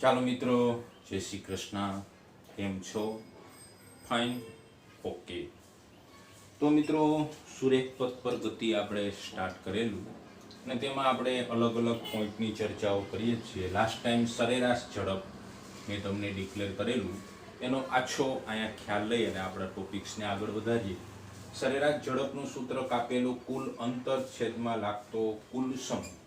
ચાલો મિત્રો, જય શ્રી કૃષ્ણ. કેમ છો? ફાઇન. ઓકે. તો મિત્રો, સુરેખ પથ પર ગતિ આપણે સ્ટાર્ટ કરેલું અને તેમાં આપણે અલગ અલગ પોઈન્ટની ચર્ચાઓ કરીએ છીએ. લાસ્ટ ટાઈમ સરેરાશ ઝડપ મેં તમને ડિક્લેર કરેલું, એનો આછો અહીંયા ખ્યાલ લઈ અને આપણા ટોપિક્સને આગળ વધારીએ. સરેરાશ ઝડપનું સૂત્ર કાપેલું કુલ અંતર છેદમાં લાગતો કુલ સમય.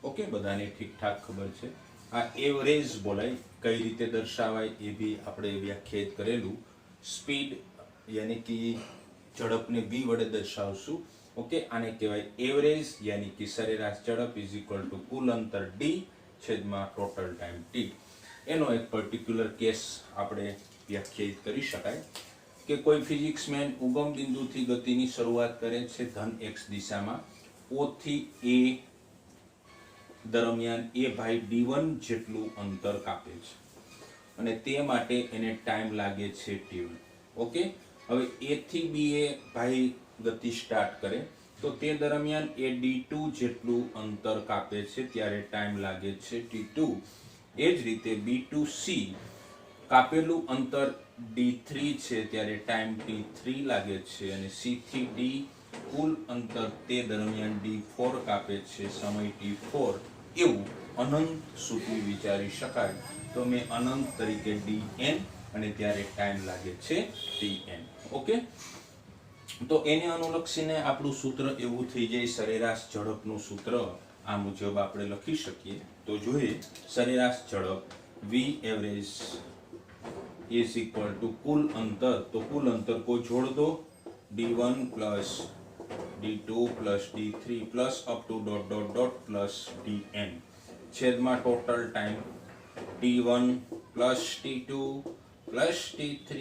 ઓકે, બધાને ઠીકઠાક ખબર છે. આ એવરેજ બોલાય, કઈ રીતે દર્શાવાય એ બી આપણે વ્યાખ્યાયિત કરેલું. સ્પીડ યાની કે ઝડપને બી વડે દર્શાવશું. ઓકે, આને કહેવાય એવરેજ યાની કે સરેરાશ ઝડપ ઇઝ ઇક્વલ ટુ કુલ અંતર ડી છેદમાં ટોટલ ટાઈમ ટી. એનો એક પર્ટિક્યુલર કેસ આપણે વ્યાખ્યાયિત કરી શકાય કે કોઈ ફિઝિક્સમેન ઉગમ બિંદુથી ગતિની શરૂઆત કરે છે ધન એક્સ દિશામાં. ઓ થી એ દરમિયાન એ ભાઈ d1 જેટલું અંતર કાપે છે અને તે માટે એને ટાઈમ લાગે છે t1. ઓકે, હવે એ થી બી એ ભાઈ ગતિ સ્ટાર્ટ કરે તો તે દરમિયાન એ d2 જેટલું અંતર કાપે છે ત્યારે ટાઈમ લાગે છે t2. એ જ રીતે b to c કાપેલું અંતર d3 છે ત્યારે ટાઈમ t3 લાગે છે અને c થી d કુલ અંતર તે દરમિયાન d4 કાપે છે, સમય t4. એવું અનંત સુધી વિચારી શકાય તો મેં અનંત તરીકે dn અને ત્યારે ટાઈમ લાગે છે tn. ઓકે, તો એને અનુલક્ષીને આપણું સૂત્ર એવું થઈ જાય. સરેરાશ ઝડપનું સૂત્ર આ મુજબ આપણે લખી શકીએ. તો જોઈએ, સરેરાશ ઝડપ v average is equal to કુલ અંતર. તો કુલ અંતર કોઈ જોડ દો, d1 plus d2 plus d3 plus up to dot dot dot plus dn છેદમાં total time t1 plus t2 plus t3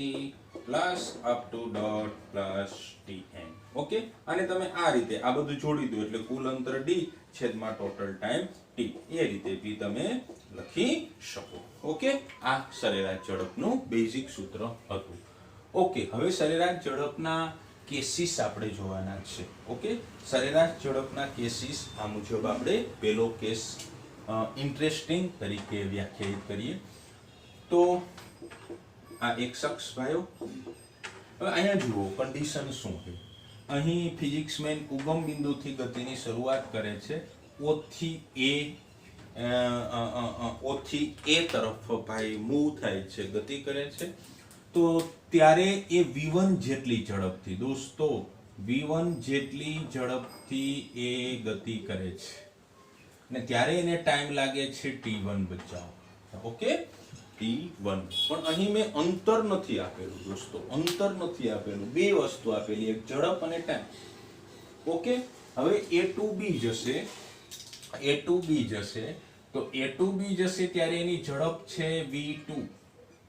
plus up to dot plus dn. Okay, અને તમે આ રીતે આ બધું જોડી દો એટલે કુલ અંતર d છેદમાં ટોટલ ટાઈમ t. એ રીતે બી તમે લખી શકો. ઓકે, આ સરેરાશ ઝડપનું બેઝિક સૂત્ર હતું. ઓકે, હવે સરેરાશ ઝડપના કેસીસ આપણે જોવાના છે. ઓકે, સરેરાશ ઝડપના કેસીસ આ મુજબ આપણે પહેલો કેસ ઇન્ટરેસ્ટિંગ તરીકે વ્યાખ્યાયિત કરીએ. તો આ એક શખ્સ ભાઈઓ, હવે અહીંયા જુઓ કન્ડિશન શું છે. અહીં ફિઝિક્સમેન ઉગમ બિંદુથી ગતિની શરૂઆત કરે છે. ઓ થી એ તરફ ભાઈ મૂવ થાય છે, ગતિ કરે છે. તો ત્યારે એ v1 જેટલી ઝડપથી, દોસ્તો v1 જેટલી ઝડપથી એ ગતિ કરે છે અને ત્યારે એને ટાઈમ લાગે છે t1. બચાવો. Okay, t1. પણ અહીં મેં અંતર નથી આપેલું દોસ્તો, અંતર નથી આપેલું. બે વસ્તુ આપેલી, એક ઝડપ અને ટાઈમ. ઓકે, હવે a to b જશે, a to b જશે તો a to b જશે ત્યારે એની ઝડપ છે v2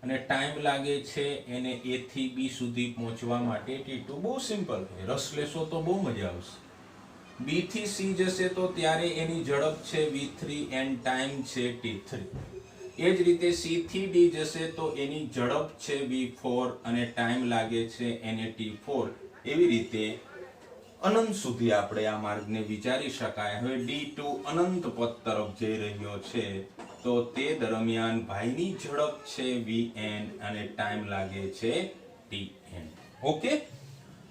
અને ટાઈમ લાગે છે એને a થી b સુધી પહોંચવા માટે t2. બહુ સિમ્પલ છે, રસ લેશો તો બહુ મજા આવશે. b થી c જશે તો ત્યારે એની ઝડપ છે v3 એન્ડ ટાઈમ છે t3. એ જ રીતે c થી d જશે તો એની ઝડપ છે v4 અને ટાઈમ લાગે છે એને t4. એવી રીતે અનંત સુધી આપણે આ માર્ગને વિચારી શકાય. હવે d2 અનંત પદ તરફ જઈ રહ્યો છે તો તે દરમિયાન ભાઈની ઝડપ છે vn અને ટાઈમ લાગે છે tn. ઓકે,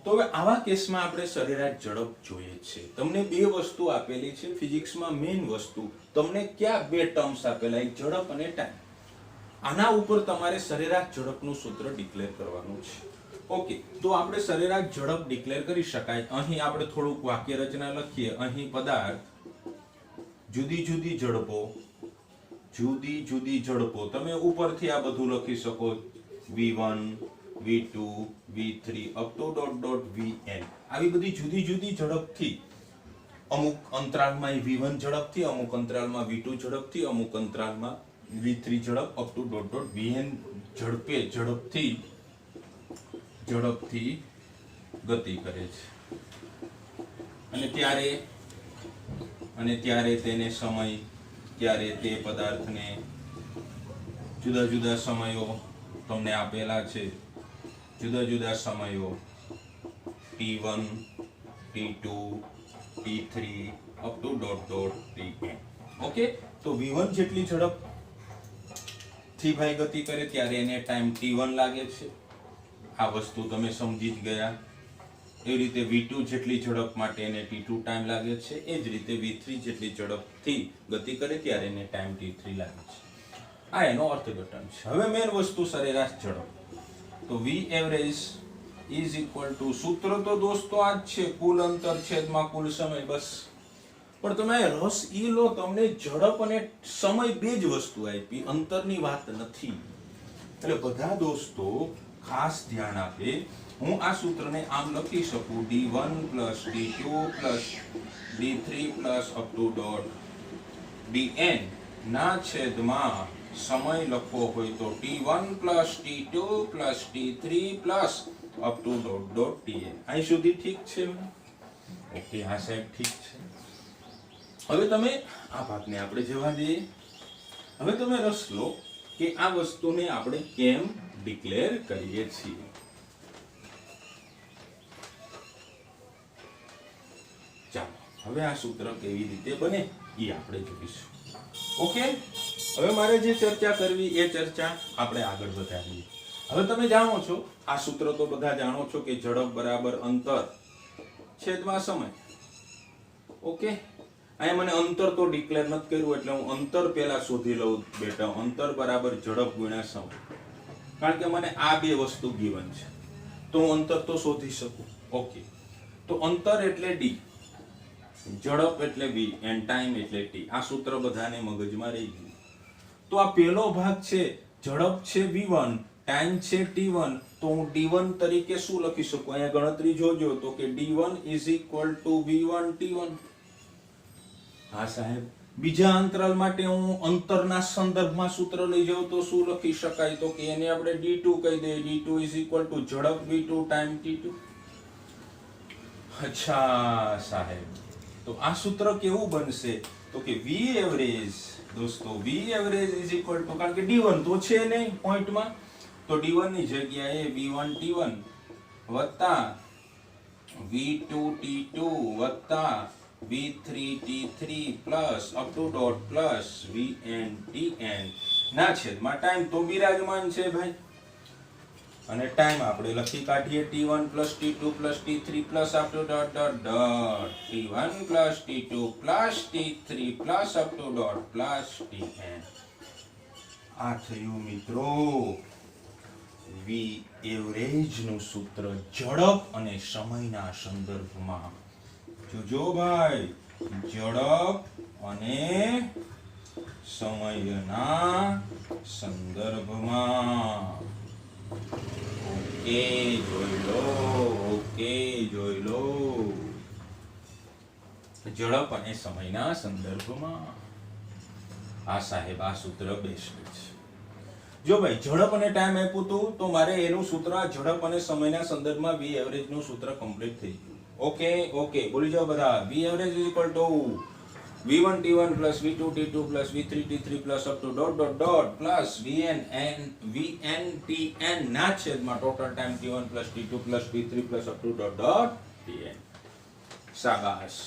તો હવે આવા કેસમાં આપણે સરેરાશ ઝડપ જોઈએ છે. તમને બે વસ્તુ આપેલી છે ફિઝિક્સમાં. મેઇન વસ્તુ તમને ક્યાં બે ટર્મ્સ આપેલા, એક ઝડપ અને ટાઈમ. આના ઉપર તમારે સરેરાશ ઝડપનું સૂત્ર ડિક્લેર કરવાનું છે. ઓકે, તો આપણે સરેરાશ ઝડપ ડિક્લેર કરી શકાય. અહીં આપણે થોડુંક વાક્ય રચના લખીએ. અહીં પદાર્થ જુદી જુદી ઝડપો, તમે ઉપરથી આ બધું લખી શકો, v1 v2 v3 up to dot dot vn. આવી બધી જુદી જુદી ઝડપથી, અમુક અંતરાલમાં v1 ઝડપથી, અમુક અંતરાલમાં v2 ઝડપથી, અમુક અંતરાલમાં v3 ઝડપ up to dot dot vn ઝડપથી ગતિ કરે છે. અને ત્યારે તેને સમય, ત્યારે તે પદાર્થને જુદા જુદા સમયો તમને આપેલા છે. જુદા જુદા સમયો t1 t2 t3 up to dot dot tn. Okay, તો v1 જેટલી ઝડપ થી ભાઈ ગતિ કરે ત્યારે એને ટાઈમ t1 લાગે છે. આ વસ્તુ તમે સમજી જ ગયા. એ રીતે v2 જેટલી ઝડપ માટે એને t2 ટાઈમ લાગે છે. એ જ રીતે v3 જેટલી ઝડપથી ગતિ કરે ત્યારે એને ટાઈમ t3 લાગે છે. આ એનો અર્થઘટન છે. હવે મેન વસ્તુ સરેરાશ ઝડપ. તો v average is equal two, સૂત્ર તો દોસ્તો આ જ છે, કુલ અંતર છેદમાં કુલ સમય. બસ. પણ તમે રસ ઈ લો, તમને ઝડપ અને સમય બે જ વસ્તુ આપી, અંતરની વાત નથી. એટલે બધા દોસ્તો ખાસ ધ્યાન આપે. હું આ સૂત્રને આમ લખી શકું, d1 plus d2 plus d3 plus up to dot dn ના છેદમાં સમય લખવો હોય તો t1 plus t2 plus t3 plus up to dot dot dn. અહીં સુધી ઠીક છે? ઓકે, હા સાહેબ ઠીક છે. હવે તમે આ ભાગને આપણે જવા દઈએ. હવે તમે રસ લો કે આ વસ્તુને આપણે કેમ ડિક્લેર કરીએ છીએ. ચાલો હવે આ સૂત્ર કેવી રીતે બને એ આપણે જોઈશું. ઓકે, હવે મારે જે ચર્ચા કરવી એ ચર્ચા આપણે આગળ વધારીએ. હવે તમે જાણો છો આ સૂત્ર તો બધા જાણો છો કે ઝડપ બરાબર અંતર છેદમાં સમય. ઓકે, અહીંયા મને અંતર તો ડિક્લેર નથી કર્યું એટલે હું અંતર પહેલા શોધી લઉં બેટા. અંતર બરાબર ઝડપ ગુણ્યા સમય. કારણ કે મને આ બે વસ્તુ ગિવન છે તો હું અંતર તો શોધી શકું. ઓકે, તો અંતર એટલે d, ઝડપ એટલે v એન્ડ ટાઈમ એટલે t. આ સૂત્ર બધાને મગજમાં રહી ગયું. તો આ પહેલો ભાગ છે, ઝડપ છે v1, ટાઈમ છે t1, તો હું d1 તરીકે શું લખી શકું? અહીંયા ગણતરી જોજો તો કે d1 is equal two v1 t1. હા સાહેબ, બીજા અંતરાલ માટે હું અંતરના સંદર્ભમાં સૂત્ર લઈ જાઉં તો શું લખી શકાય? તો કે એને આપણે d2 કહી દઈએ. d2 ઇઝ ઇક્વલ ટુ ઝડપ v2 ટાઈમ t2. અચ્છા સાહેબ, તો આ સૂત્ર કેવું બનશે? તો કે v એવરેજ દોસ્તો, v average is equal two, કારણ કે d1 તો છે નહીં પોઈન્ટમાં, તો d1 ની જગ્યાએ v1 t1 વત્તા v2 t2 વત્તા v3 t3 plus up to dot plus vn tn ના છેદમાં ટાઈમ તો બિરાજમાન છે ભાઈ. અને ટાઈમ આપણે લખી કાઢીએ t1 plus t2 plus t3 plus up to dot dot dot t1 plus t2 plus t3 plus up to dot plus tn. આ થયું મિત્રો v એવરેજ નું સૂત્ર ઝડપ અને સમયના સંદર્ભમાં. જોજો ભાઈ, ઝડપ અને સમયના સંદર્ભમાં. ઓકે જોઈ લો, ઓકે જોઈ લો, ઝડપ અને સમયના સંદર્ભમાં. આ સાહેબ આ સૂત્ર બેસ્ટ છે. જો ભાઈ ઝડપ અને ટાઈમ આપ્યું હતું તો મારે એનું સૂત્ર ઝડપ અને સમયના સંદર્ભમાં v એવરેજ નું સૂત્ર કમ્પ્લીટ થઈ ગયું. ઓકે ઓકે, બોલી જાઓ બધા. v average is equal two v1 t1 plus v2 t2 plus v3 t3 plus up to dot dot dot plus vn tn ના છેદમાં total time t1 plus t2 plus v3 plus up to dot dot tn. શાબાશ.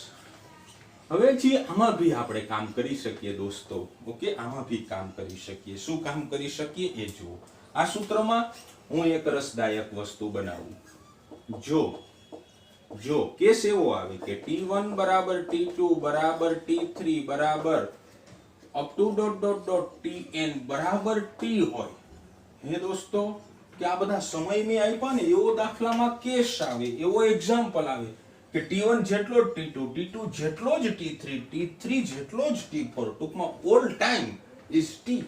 હવે જે આમાં ભી આપણે કામ કરી શકીએ દોસ્તો. ઓકે, આમાં ભી કામ કરી શકીએ. શું કામ કરી શકીએ એ જુઓ. આ સૂત્રમાં હું એક રસદાયક વસ્તુ બનાવું. જો કેસ એવો આવે કે t1 બરાબર t2 બરાબર t3 બરાબર up to dot dot dot tn બરાબર t હોય, હે દોસ્તો, કે આ બધા સમય મેં આપ્યા ને એવો દાખલામાં કેસ આવે, એવો એક્ઝામ્પલ આવે કે t1 જેટલો જ t2, t2 જેટલો જ t3, t3 જેટલો જ t4, ટૂંકમાં ઓલ ટાઈમ ઇઝ t.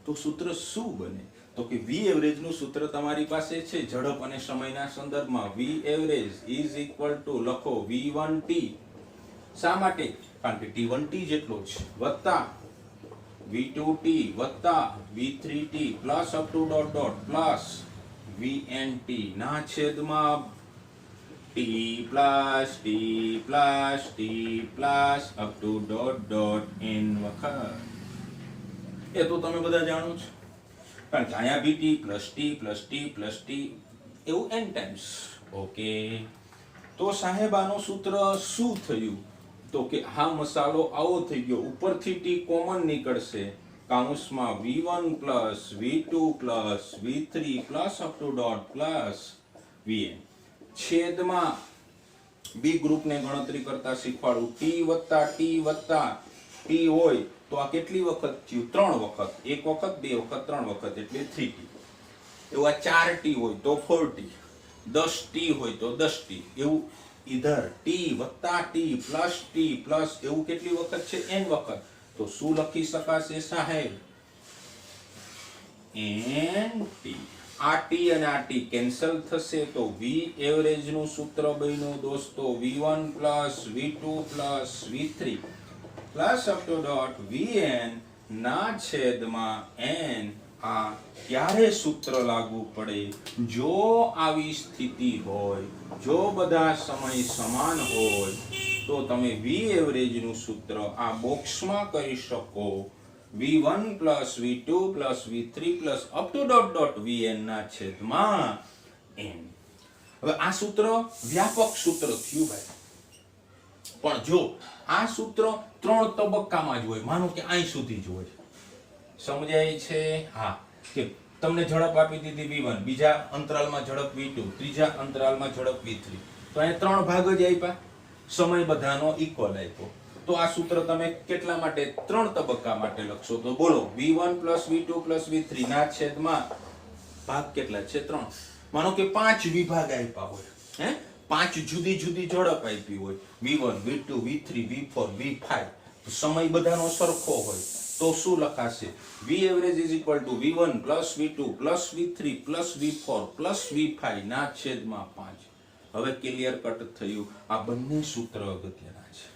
તો સૂત્ર શું બને? તો કે v એવરેજ નું સૂત્ર તમારી પાસે છે ઝડપ અને સમયના સંદર્ભમાં. v average is equal two લખો v1t. શા માટે? કારણ કે t1t જેટલો છે વત્તા v2t વત્તા v3t plus up to dot dot plus vnt ના છેદમાં t plus t plus t plus up to dot dot n વખત. એ તો તમે બધા જાણો છો, કારણ કે અહીંયા બી t plus t plus t plus t એવું n ટાઈમ્સ. ઓકે, તો સાહેબ આનું સૂત્ર શું થયું? તો કે આ મસાલો આવો થઈ ગયો, ઉપરથી t કોમન નીકળશે કૌંસમાં v1 plus v2 plus v3 plus up to dot plus vn છેદમાં બી ગ્રુપને ગણતરી કરતા શીખવાડું t હોય તો આ કેટલી વખત થયું 3 વખત, એક વખત, બે વખત, 3 વખત એટલે 3t. એવું આ 4t હોય તો 4t, 10t હોય તો 10t, એવું ઇધર t વત્તા t પ્લસ t પ્લસ એવું કેટલી વખત છે n વખત. તો શું લખી શકાશે સાહેબ? nt. આ t અને આ t કેન્સલ થશે તો v એવરેજ નું સૂત્ર બન્યું દોસ્તો v1 plus v2 plus v3 plus up to dot vn ના છેદમાં n. આ ક્યારે સૂત્ર લાગુ પડે? જો આવી સ્થિતિ હોય, જો બધા સમય સમાન હોય તો તમે v એવરેજ નું સૂત્ર આ બોક્સમાં કરી શકો v1 plus v2 plus v3 plus up to dot vn ના છેદમાં n. હવે આ સૂત્ર વ્યાપક સૂત્ર થયું ભાઈ, પણ જો આ સૂત્ર 3 તબક્કામાં જ હોય, માનો કે અહીં સુધી જ હોય, સમજાય છે? હા, કે તમને ઝડપ આપી દીધી v1, બીજા અંતરાલમાં ઝડપ v2, ત્રીજા અંતરાલમાં ઝડપ v3, તો અહીંયા 3 ભાગ જ આપ્યા, સમય બધાનો ઇક્વલ આપ્યો. તો આ સૂત્ર તમે કેટલા માટે? 3 તબક્કા માટે લખશો. તો બોલો v1 plus v2 plus v3 ના છેદમાં ભાગ કેટલા છે? 3. માનો કે 5 વિભાગ આપ્યા હોય, 5 જુદી જુદી ઝડપ આપી હોય, v1 v2 v3 v4 v5, તો સમય બધાનો સરખો હોય તો શું લખાશે? v average is equal two v1 plus v2 plus v3 plus v4 plus v5 ના છેદમાં 5. હવે ક્લિયર કટ થયું. આ બંને સૂત્ર અગત્યના છે.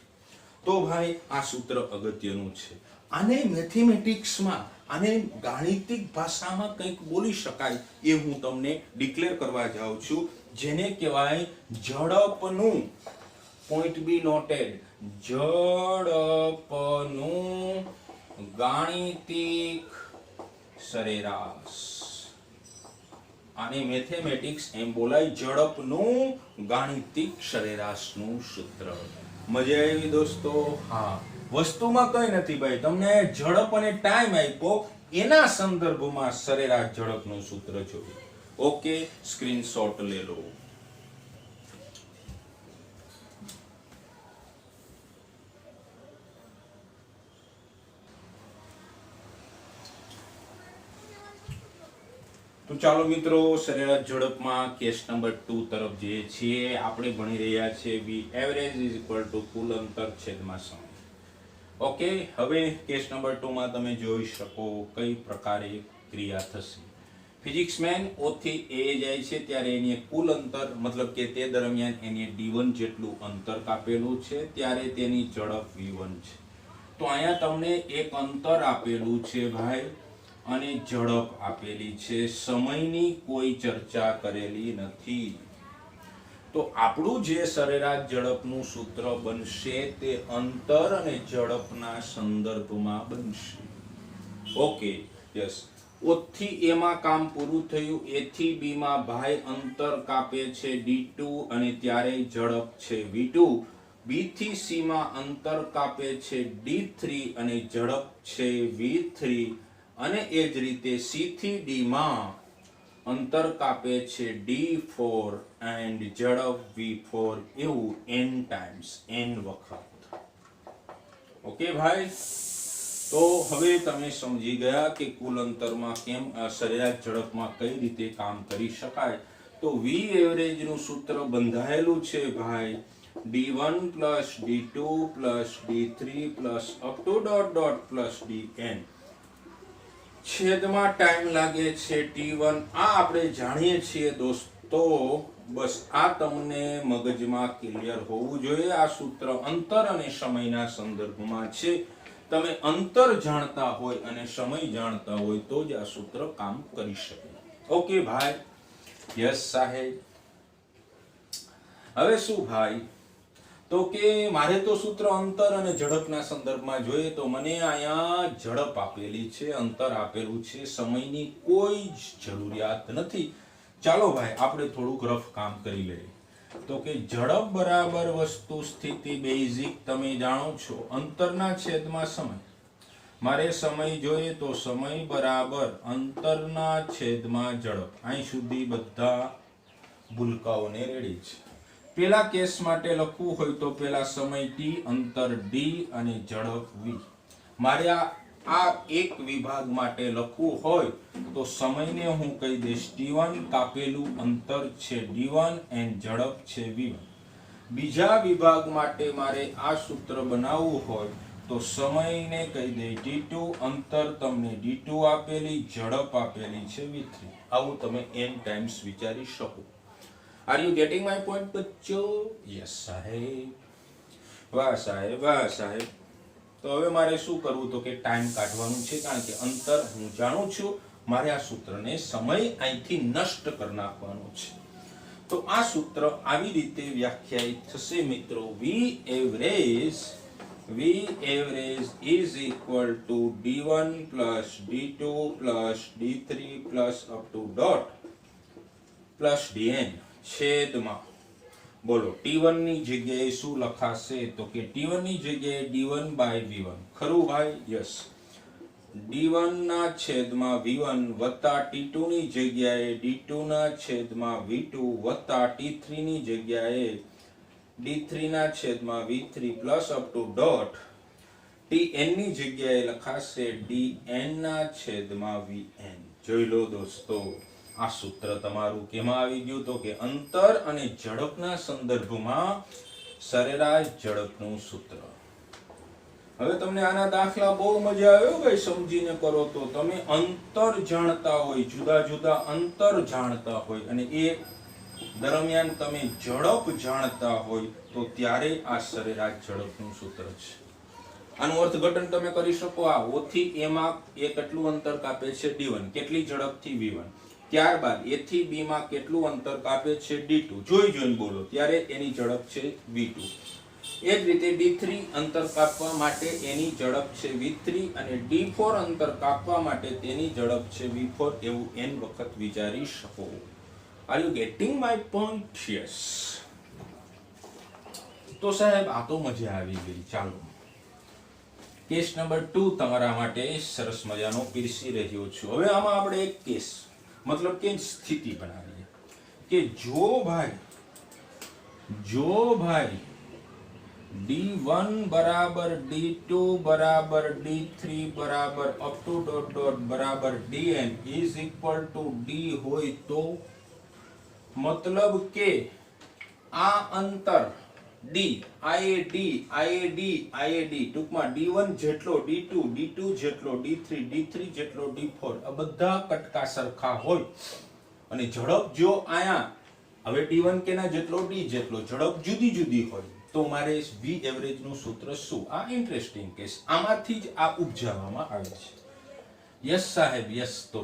તો ભાઈ આ સૂત્ર અગત્યનું છે. આને મેથેમેટિક્સમાં, આને ગાણિતિક ભાષામાં કંઈક બોલી શકાય એ હું તમને ડિક્લેર કરવા જાઉં છું, જેને કહેવાય ઝડપનું, પોઈન્ટ બી નોટેડ, ઝડપનું ગાણિતિક સરેરાશ. આને મેથેમેટિક્સ એમ બોલાય, ઝડપનું ગાણિતિક સરેરાશનું સૂત્ર. મજા આવી દોસ્તો? હા, વસ્તુમાં કઈ નથી ભાઈ, તમને ઝડપ અને ટાઈમ આપ્યો, એના સંદર્ભમાં સરેરાશ ઝડપનું સૂત્ર જોયું. ઓકે, સ્ક્રીનશોટ લે લો. તો ચાલો મિત્રો, સરેરાશ ઝડપમાં કેસ નંબર 2 તરફ જઈએ છીએ. આપણે ભણી રહ્યા છીએ v average is equal to કુલ અંતર છેદમાં સમય. ઓકે, હવે કેસ નંબર 2 માં તમે જોઈ શકો કઈ પ્રકારે ક્રિયા થશે. ફિઝિક્સમેન O થી A જાય છે ત્યારે એની કુલ અંતર, મતલબ કે તે દરમિયાન એની d1 જેટલું અંતર કાપેલું છે, ત્યારે તેની ઝડપ v1 છે. તો અહીંયા તમને એક અંતર આપેલું છે ભાઈ અને ઝડપ આપેલી છે, સમયની કોઈ ચર્ચા કરેલી નથી. તો આપણું જે સરેરાશ ઝડપનું સૂત્ર બનશે તે અંતર અને ઝડપના સંદર્ભમાં બનશે. Okay, yes. O થી A માં કામ પૂરું થયું. A થી B માં ભાઈ અંતર કાપે છે d2 અને ત્યારે ઝડપ છે v2. B થી C માં અંતર કાપે છે d3 અને ઝડપ છે v3. અને એ જ રીતે C થી D માં અંતર કાપે છે d4 and ઝડપ v4. એવું n ટાઈમ્સ, n વખત. ઓકે ભાઈ, તો હવે તમે સમજી ગયા કે કુલ અંતરમાં કેમ સરેરાશ ઝડપમાં કઈ રીતે કામ કરી શકાય. તો v એવરેજ નું સૂત્ર બંધાયેલું છે ભાઈ d1 plus d2 plus d3 plus up to dot plus dn. છેદમાં ટાઈમ લાગે છે t1. આ આપણે જાણીએ છીએ દોસ્તો, બસ આ તમને મગજમાં ક્લિયર હોવું જોઈએ. આ સૂત્ર અંતર અને સમયના સંદર્ભમાં છે. તમે અંતર જાણતા હોય અને સમય જાણતા હોય તો જ આ સૂત્ર કામ કરી શકે. ઓકે ભાઈ, યસ સાહેબ. હવે શું ભાઈ, તો કે મારે તો સૂત્ર અંતર અને ઝડપના સંદર્ભમાં જોઈએ, તો મને અહીંયા ઝડપ આપેલી છે, અંતર આપેલું છે, સમયની કોઈ જ જરૂરિયાત નથી. ચાલો ભાઈ આપણે થોડુંક રફ કામ કરી લઈએ. તો કે ઝડપ બરાબર વસ્તુ સ્થિતિ બેઝિક તમે જાણો છો, અંતરના છેદમાં સમય. મારે સમય જોઈએ તો સમય બરાબર અંતરના છેદમાં ઝડપ. અહીં સુધી બધા ભૂલકાઓને રેડી છે. પેલા કેસ માટે લખવું હોય તો પેલા સમય t, અંતર d અને ઝડપ v. મારે આ એક વિભાગ માટે લખવું હોય તો સમયને હું કહી દઈશ t1, કાપેલું અંતર છે d1 અને ઝડપ છે v1. બીજા વિભાગ માટે મારે આ સૂત્ર બનાવવું હોય તો સમયને કહી દઈ t2, અંતર તમને d2 આપેલી, ઝડપ આપેલી છે v3. આવું તમે n ટાઈમ્સ વિચારી શકો. Are you getting my point બચ્ચો? યસ સાહેબ. વાહ સાહેબ, વાહ સાહેબ. તો હવે મારે શું કરવું તો કે ટાઈમ કાઢવાનું છે, કારણ કે અંતર હું જાણું છું. મારે આ સૂત્રને સમય અહીંથી નષ્ટ કરી નાખવાનો છે. તો આ સૂત્ર આવી રીતે વ્યાખ્યાયિત થશે મિત્રો. v average is equal to d1 plus d2 plus d3 plus up to dot plus dn છેદમાં બોલો t1 ની જગ્યાએ શું લખાશે તો કે t1 ની જગ્યાએ d1 by v1. ખરું ભાઈ? યસ. d1 ના છેદમાં v1 વત્તા t2 ની જગ્યાએ d2 ના છેદમાં v2 વત્તા t3 ની જગ્યાએ d3 ના છેદમાં v3 plus up to dot tn ની જગ્યાએ લખાશે dn ના છેદમાં vn. જોઈ લો દોસ્તો, આ સૂત્ર તમારું કેમાં આવી ગયું તો કે અંતર અને ઝડપના સંદર્ભમાં સરેરાશ ઝડપનું સૂત્ર. હવે તમને આના દાખલા બહુ મજા આવે ભાઈ, સમજીને કરો તો. તમે અંતર જાણતા હોય, જુદા જુદા અંતર જાણતા હોય અને એ દરમિયાન તમે ઝડપ જાણતા હોય તો ત્યારે આ સરેરાશ ઝડપનું સૂત્ર છે. આનું અર્થઘટન તમે કરી શકો. આ O થી A માં એ કેટલું અંતર કાપે છે d1, કેટલી ઝડપથી v1. ત્યારબાદ A થી B માં કેટલું અંતર કાપે છે d2, જોઈને બોલો, ત્યારે એની ઝડપ છે v2. એ જ રીતે d3 અંતર કાપવા માટે એની ઝડપ છે v3 અને d4 અંતર કાપવા માટે તેની ઝડપ છે v4. એવું n વખત વિચારી શકો. Are you getting my point? Yes. તો સાહેબ આ તો મજા આવી ગઈ. ચાલો કેસ નંબર 2 તમારા માટે સરસ મજાનો પીરસી રહ્યો છું. હવે આમાં આપણે એક કેસ મતલબ કે સ્થિતિ બનાવીએ કે જો ભાઈ d1 બરાબર d2 બરાબર d3 બરાબર અપ ટુ ડોટ ડોટ બરાબર dn is equal two d હોય તો મતલબ કે આ અંતર d IAD ટૂંકમાં d1 જેટલો d2 જેટલો d3 જેટલો d4 આ બધા કટકા સરખા હોય અને ઝડપ જો આયા હવે d1 કેના જેટલો d જેટલો ઝડપ જુદી જુદી હોય તો મારે v એવરેજ નું સૂત્ર શું? આ ઇન્ટરેસ્ટિંગ કેસ, આમાંથી જ આ ઉપજાવવામાં આવે છે. યસ સાહેબ, યસ. તો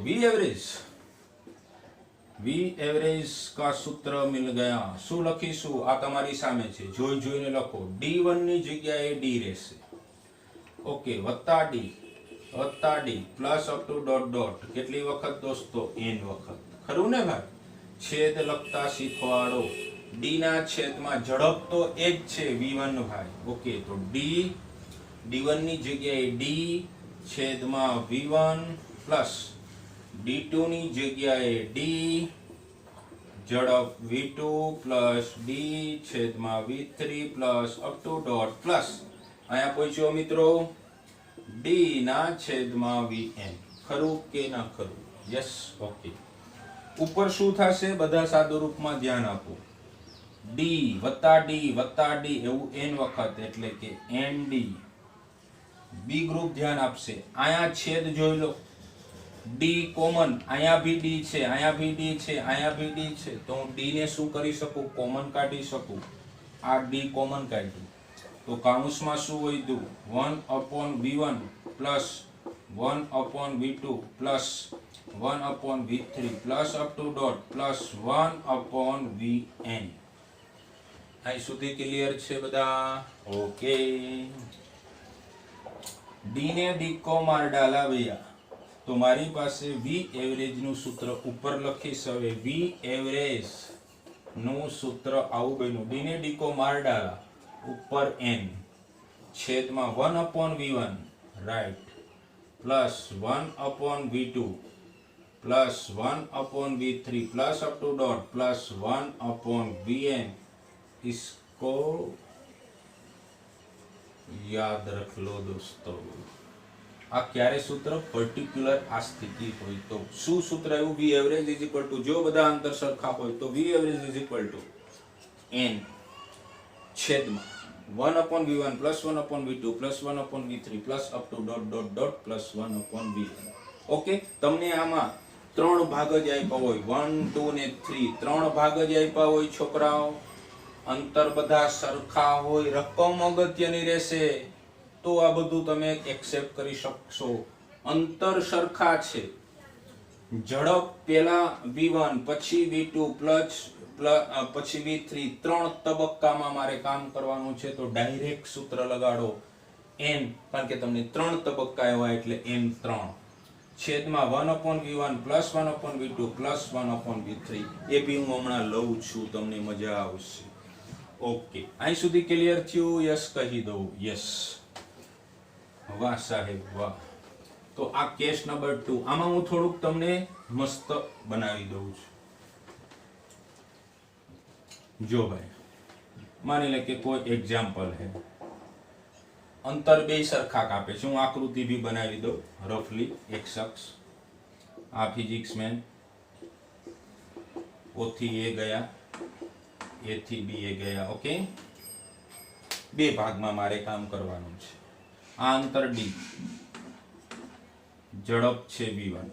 v एवरेज का सूत्र मिल गया. શું લખીશું? આ તમારી સામે છે, જોઈને લખો. d1 ની જગ્યાએ d રહેશે, ઓકે, વત્તા d plus up to dot dot કેટલી વખત દોસ્તો? n વખત. ખરું ને ભાઈ? છેદ લખતા શીખવાડો. d ના છેદમાં ઝડપ તો એ જ છે v1 ભાઈ, ઓકે. તો d1 ની જગ્યાએ d છેદમાં v1 પ્લસ d2 ની જગ્યાએ d ઝડપ v2 પ્લસ d છેદમાં v3 plus up to dot plus અહીંયા પહોંચ્યો મિત્રો d ના છેદમાં vn. ખરું કે ના ખરું? Yes, okay. ઉપર શું થશે? બધા સાદુ રૂપમાં ધ્યાન આપો. d વત્તા d એવું n વખત, એટલે કે nd. બી ગ્રુપ ધ્યાન આપશે. અહીંયા છેદ જોઈ લો, d કોમન, અહીંયા ભી d છે, અહીંયા ભી d છે, અહીંયા ભી d છે, તો હું d ને શું કરી શકું? કોમન કાઢી શકું. આ d કોમન કાઢ્યું તો કૌંસમાં શું વધ્યું? 1/v1 plus 1/v2 plus 1/v3 plus up to dot plus 1/vn. અહીં સુધી ક્લિયર છે બધા? ઓકે. d ને ડીકો માર ડાલા ભૈયા. તો મારી પાસે v એવરેજ નું સૂત્ર ઉપર લખીશ. હવે v એવરેજ નું સૂત્ર આવું બન્યું. d ને ડીકો માર ડાલા ઉપર n છેદમાં 1/v1, right, plus 1 upon v2 plus 1 upon v3 plus up to dot plus 1 upon vn इसको याद रख लो दोस्तों। આ ક્યારે સૂત્ર પર્ટિક્યુલર આ સ્થિતિ હોય તો શું સૂત્ર આવ્યું v average is equal two જો બધા અંતર સરખા હોય તો v average is equal two n છેદમાં 1 upon v1 plus 1 upon v2 plus 1 upon v3 plus up to dot dot dot plus 1 upon vn। Okay, તમને આમાં ત્રણ ભાગ જ આપ્યા હોય 1 2 ને 3 ત્રણ ભાગ જ આપ્યા હોય છોકરાઓ, અંતર બધા સરખા હોય, રકમ અગત્યની રહેશે તો આ બધું તમે એક્સેપ્ટ કરી શકશો। અંતર સરખા છે, ઝડપ પહેલા v1 પછી v2 પછી v3 ત્રણ તબક્કામાં મારે કામ કરવાનું છે તો ડાયરેક્ટ સૂત્ર લગાડો n, કારણ કે તમને ત્રણ તબક્કા એવા એટલે n3 છેદમાં 1 upon v1 plus 1 upon v2 plus 1 upon v3। એ બી હું હમણાં લઉં છું, તમને મજા આવશે। ઓકે, અહીં સુધી ક્લિયર થયું? યસ કહી દઉં, યસ। વાહ સાહેબ વાહ। તો આ કેસ નંબર 2 આમાં હું થોડુંક તમને મસ્ત બનાવી દઉં છું। જો ભાઈ માની લે કે કોઈ એક્ઝામ્પલ है, અંતર બે સરખા કાપે છે, હું આકૃતિ भी બનાવી દઉં રફલી। એક શખ્સ આ ફિઝિક્સ મેન O થી A ગયા, A થી B એ ગયા। ઓકે, બે ભાગમાં મારે કામ કરવાનું છે। આ અંતર D, ઝડપ છે v1,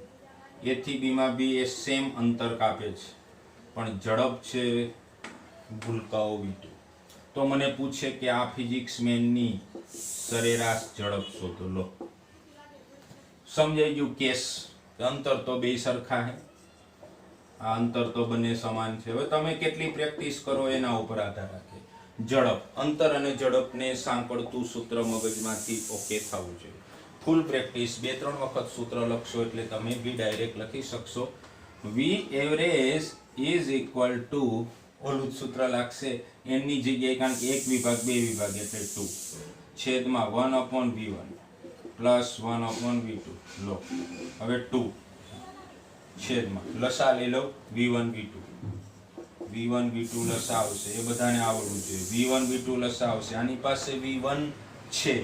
A થી B માં બી એ સેમ અંતર કાપે છે પણ ઝડપ છે ભૂલકાઓ v2। તો મને પૂછે કે આ ફિઝિક્સ મેનની સરેરાશ ઝડપ શોધો। લો, સમજાઈ ગયું કેસ? અંતર તો બે સરખા હે, આ અંતર તો બંને સમાન છે। હવે તમે કેટલી પ્રેક્ટિસ કરો એના ઉપર આધાર રાખે। ઝડપ, અંતર અને ઝડપને સાંકળતું સૂત્ર મગજમાંથી ઓકે થવું જોઈએ। ફૂલ પ્રેક્ટિસ 2-3 વખત સૂત્ર લખશો એટલે તમે બી ડાયરેક્ટ લખી શકશો। v average is equal two ઓલું સૂત્ર લાગશે n ની જગ્યાએ, કારણ કે એક વિભાગ બે વિભાગ એટલે 2 છેદમાં 1 upon v1 plus 1 upon v2। લો, હવે 2 છેદમાં લસા લઈ લો v1 v2 લસા આવશે, એ બધાને આવડવું જોઈએ। v1 v2 લસા આવશે, આની પાસે v1 છે,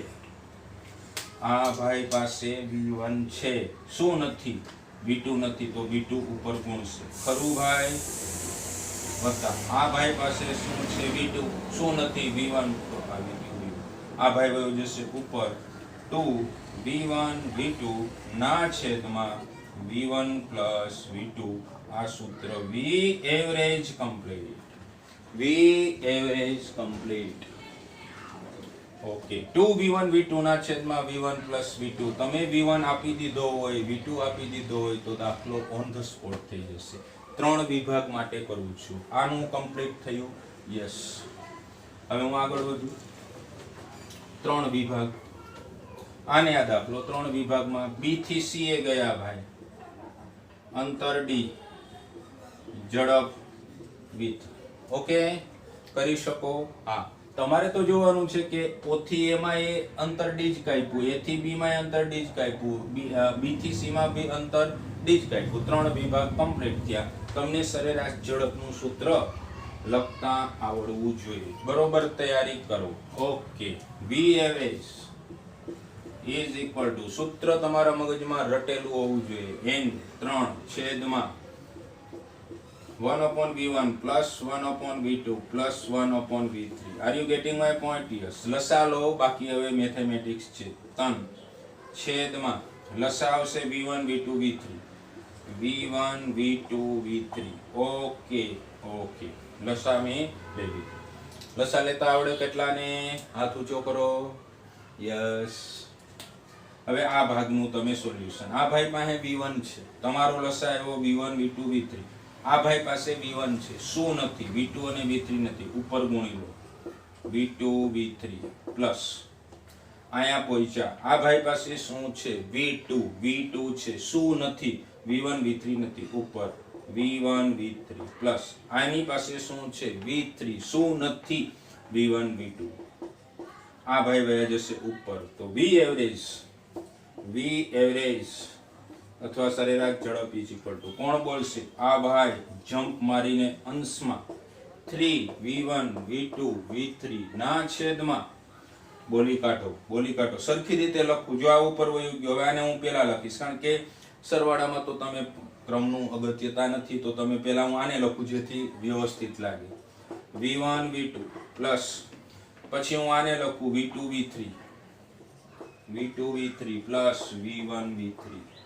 આ ભાઈ પાસે v1 છે, શું નથી? v2 નથી, તો v2 ઉપર ગુણશે, ખરું ભાઈ? વત્તા આ ભાઈ પાસે શું છે? v2, શું નથી? v1, તો આ v2 આ ભાઈ વયો જશે ઉપર 2 v1 v2 ના છેદમાં v1 plus v2। આ સૂત્ર v average complete, v average complete. Okay, 2v1 v2 ના છેદમાં v1 plus v2। તમે v1 આપી દીધો હોય, v2 આપી દીધો હોય તો દાખલો ઓન ધ સ્પોટ થઈ જશે। ત્રણ વિભાગ માટે કરું છું। આનું કમ્પ્લીટ થયું? યસ। હવે હું આગળ વધું। ત્રણ વિભાગ, આને આ દાખલો ત્રણ વિભાગમાં B થી C એ ગયા ભાઈ, અંતર D, ઝડપ v3। ઓકે, કરી શકો? હા, તમારે તો જોવાનું છે કે O થી A માં એ અંતર D જ કાપ્યું, A થી B માં અંતર D જ કાપ્યું, B થી C માં બી અંતર D જ કાપ્યું। ત્રણ વિભાગ કમ્પ્લીટ થયા। તમને સરેરાશ ઝડપનું સૂત્ર લખતા આવડવું જોઈએ, બરોબર? તૈયારી કરો। Okay, v average is equal two, સૂત્ર તમારા મગજમાં રટેલું હોવું જોઈએ, n3 છેદમાં 1 upon v1 plus 1 upon v2 plus 1 upon v3। R you getting my point? Yes. લસા લો, બાકી હવે મેથેમેટિક્સ છે। 3 છેદમાં લસા આવશે v1 v2 v3 v1 v2 v3। Okay okay, લસા મેં લઈ લીધું। લસા લેતા આવડે કેટલાને? હાથ ઊંચો કરો। યસ। હવે આ ભાગનું તમે સોલ્યુશન, આ ભાઈ પાસે v1 છે, તમારો લસા એવો v1 v2 v3। આ ભાઈ પાસે v1 છે, શું નથી? v2 અને v3 નથી, ઉપર ગુણી લો v2 v3 પ્લસ અહીંયા પહોંચ્યા, આ ભાઈ પાસે શું છે? v2 છે, શું નથી? v1 v3 નથી, ઉપર v1 v3 પ્લસ આની પાસે શું છે? v3, શું નથી? v1 v2। આ ભાઈ વયા જશે ઉપર, તો v એવરેજ વી એવરેજ અથવા સરેરાશ ઝડપ ઇઝ ઇક્વલ ટુ કોણ બોલશે? આ ભાઈ જમ્પ મારીને અંશમાં 3v1 v2 v3 ના છેદમાં બોલી કાઢો સરખી રીતે લખું. જો આ ઉપર વયું ગયો, હવે આને હું પેલા લખીશ, કારણ કે સરવાળામાં તો તમે ક્રમનું અગત્યતા નથી, તો તમે પેલા હું આને લખું જેથી વ્યવસ્થિત લાગે. v1 v2 પ્લસ પછી હું આને લખું v2 v3 plus v1 v3.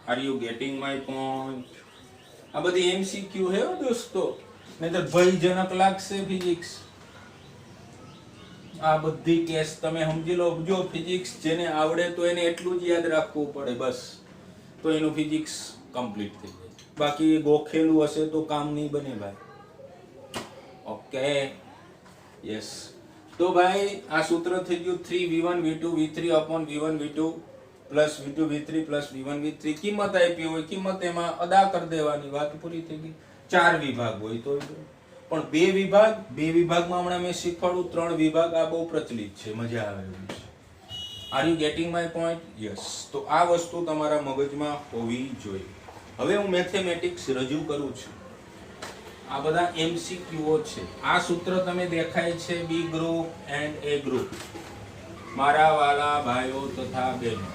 R you getting my point? આ બધી એમસીક્યુ હે દોસ્તો, નહીતર ભયજનક લાગશે ફિઝિક્સ. આ બધી કેસ તમે સમજી લો. જો ફિઝિક્સ જેને આવડે તો એને એટલું જ યાદ રાખવું પડે બસ, તો એનું ફિઝિક્સ કમ્પ્લીટ થઈ જાય. બાકી ગોખેલું હશે તો કામ નહીં બને ભાઈ. Okay yes. તો ભાઈ આ સૂત્ર થઈ ગયું 3v1 v2 v3 upon v1 v2 plus v2 v3 plus v1 v3. કિંમત આપી હોય, કિંમત એમાં અદા કરી દેવાની, વાત પૂરી થઈ ગઈ. 4 વિભાગ હોય તો પણ 2 વિભાગમાં હમણાં મેં શીખવાડું 3 વિભાગ. આ બહુ પ્રચલિત છે, મજા આવે એવું છે. R you getting my point? Yes. તો આ વસ્તુ તમારા મગજમાં હોવી જોઈએ. હવે હું મેથેમેટિક્સ રજૂ કરું છું. આ બધા એમસીક્યુઓ છે. આ સૂત્ર તમે દેખાય છે B group and A group, મારા વાલા ભાઈઓ તથા બહેનો.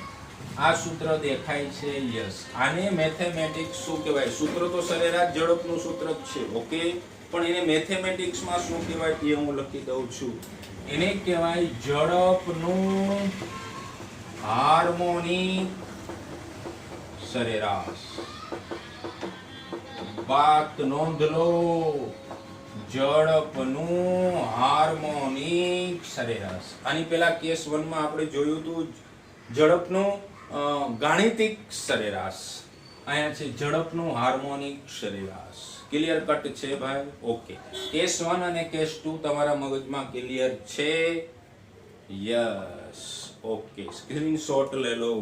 આ સૂત્ર દેખાય છે. યસ. આને મેથેમેટિક્સ શું કહેવાય? સૂત્ર તો સરેરાશ ઝડપનું સૂત્ર જ છે, ઓકે, પણ એને મેથેમેટિક્સમાં શું કહેવાય એ હું લખી દઉં છું. એને કહેવાય ઝડપનું હાર્મોનિક સરેરાશ. વાત નોંધ લો, ઝડપનું હાર્મોનિક સરેરાશ. આની પહેલા કેસ 1 માં આપણે જોયું હતું ઝડપનું ગાણિતિક સરેરાશ. અહીંયા છે ઝડપનું હાર્મોનિક સરેરાશ. ક્લિયર કટ છે ભાઈ? ઓકે. કેસ 1 અને કેસ 2 તમારા મગજમાં ક્લિયર છે? યસ. ઓકે, સ્ક્રીનશોટ લે લો.